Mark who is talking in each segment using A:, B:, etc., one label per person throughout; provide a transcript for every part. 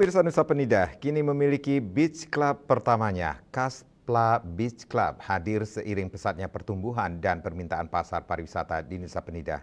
A: Pemirsa Nusa Penida kini memiliki beach club pertamanya. Kaspla Beach Club hadir seiring pesatnya pertumbuhan dan permintaan pasar pariwisata di Nusa Penida.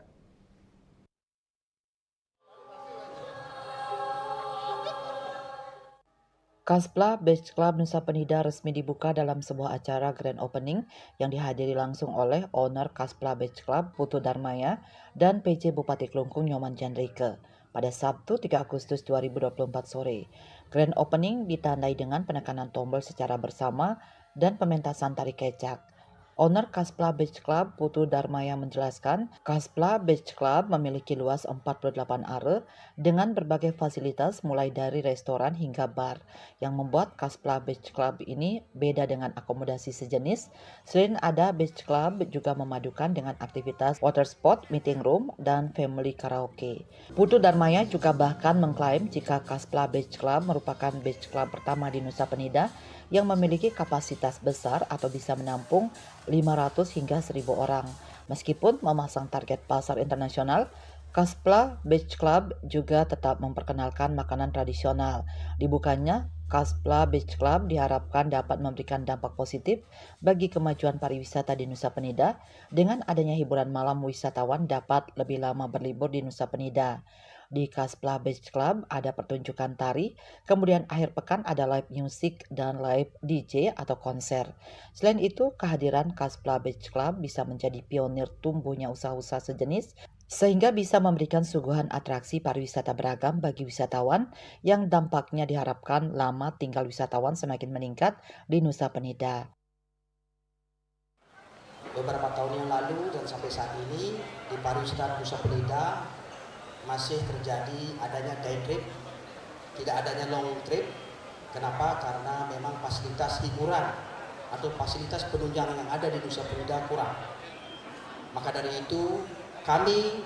B: Kaspla Beach Club Nusa Penida resmi dibuka dalam sebuah acara grand opening yang dihadiri langsung oleh owner Kaspla Beach Club Putu Darmaya dan PJ Bupati Klungkung Nyoman Chandrike pada Sabtu 3 Agustus 2024 sore. Grand opening ditandai dengan penekanan tombol secara bersama dan pementasan tari kecak. Owner Kaspla Beach Club Putu Darmaya menjelaskan, Kaspla Beach Club memiliki luas 48 are dengan berbagai fasilitas mulai dari restoran hingga bar. Yang membuat Kaspla Beach Club ini beda dengan akomodasi sejenis. Selain ada Beach Club juga memadukan dengan aktivitas water sport, meeting room, dan family karaoke. Putu Darmaya juga bahkan mengklaim jika Kaspla Beach Club merupakan beach club pertama di Nusa Penida yang memiliki kapasitas besar atau bisa menampung 500 hingga 1.000 orang. Meskipun memasang target pasar internasional, Kaspla Beach Club juga tetap memperkenalkan makanan tradisional. Dibukanya Kaspla Beach Club diharapkan dapat memberikan dampak positif bagi kemajuan pariwisata di Nusa Penida. Dengan adanya hiburan malam, wisatawan dapat lebih lama berlibur di Nusa Penida. Di Kaspla Beach Club ada pertunjukan tari, kemudian akhir pekan ada live music dan live DJ atau konser. Selain itu, kehadiran Kaspla Beach Club bisa menjadi pionir tumbuhnya usaha-usaha sejenis sehingga bisa memberikan suguhan atraksi pariwisata beragam bagi wisatawan yang dampaknya diharapkan lama tinggal wisatawan semakin meningkat di Nusa Penida.
C: Beberapa tahun yang lalu dan sampai saat ini di pariwisata Nusa Penida masih terjadi adanya day trip, tidak adanya long trip. Kenapa? Karena memang fasilitas hiburan atau fasilitas penunjang yang ada di Nusa Penida kurang. Maka dari itu kami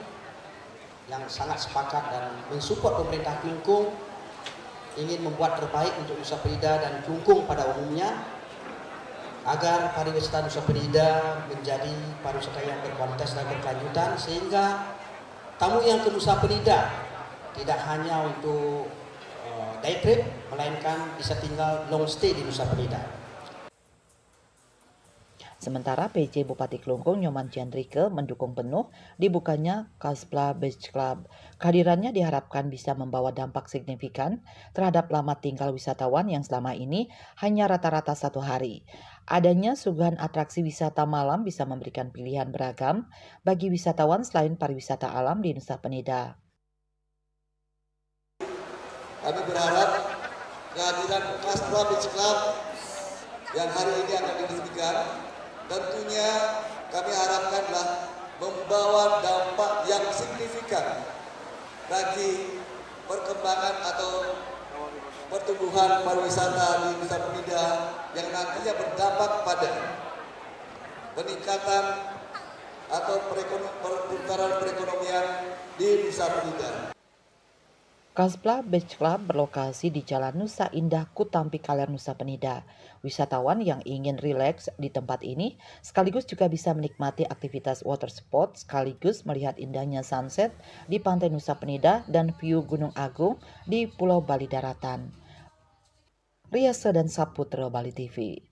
C: yang sangat sepakat dan mensupport pemerintah Klungkung ingin membuat terbaik untuk Nusa Penida dan Klungkung pada umumnya agar pariwisata Nusa Penida menjadi pariwisata yang berkualitas dan berkelanjutan, sehingga tamu yang ke Nusa Penida tidak hanya untuk day trip, melainkan bisa tinggal long stay di Nusa Penida.
B: Sementara PJ Bupati Klungkung Nyoman Chandrike mendukung penuh dibukanya Kaspla Beach Club. Kehadirannya diharapkan bisa membawa dampak signifikan terhadap lama tinggal wisatawan yang selama ini hanya rata-rata 1 hari. Adanya suguhan atraksi wisata malam bisa memberikan pilihan beragam bagi wisatawan selain pariwisata alam di Nusa Penida.
D: Kami berharap kehadiran Kaspla Beach Club yang hari ini akan diresmikan tentunya kami harapkanlah membawa dampak yang signifikan bagi perkembangan atau pertumbuhan pariwisata di Nusa Penida yang nantinya berdampak pada peningkatan atau perputaran perekonomian di Nusa Penida.
B: Kaspla Beach Club berlokasi di Jalan Nusa Indah Kutampi Kaler Nusa Penida. Wisatawan yang ingin rileks di tempat ini sekaligus juga bisa menikmati aktivitas water sport sekaligus melihat indahnya sunset di pantai Nusa Penida dan view Gunung Agung di Pulau Bali Daratan. Riasa dan Saputra, Bali TV.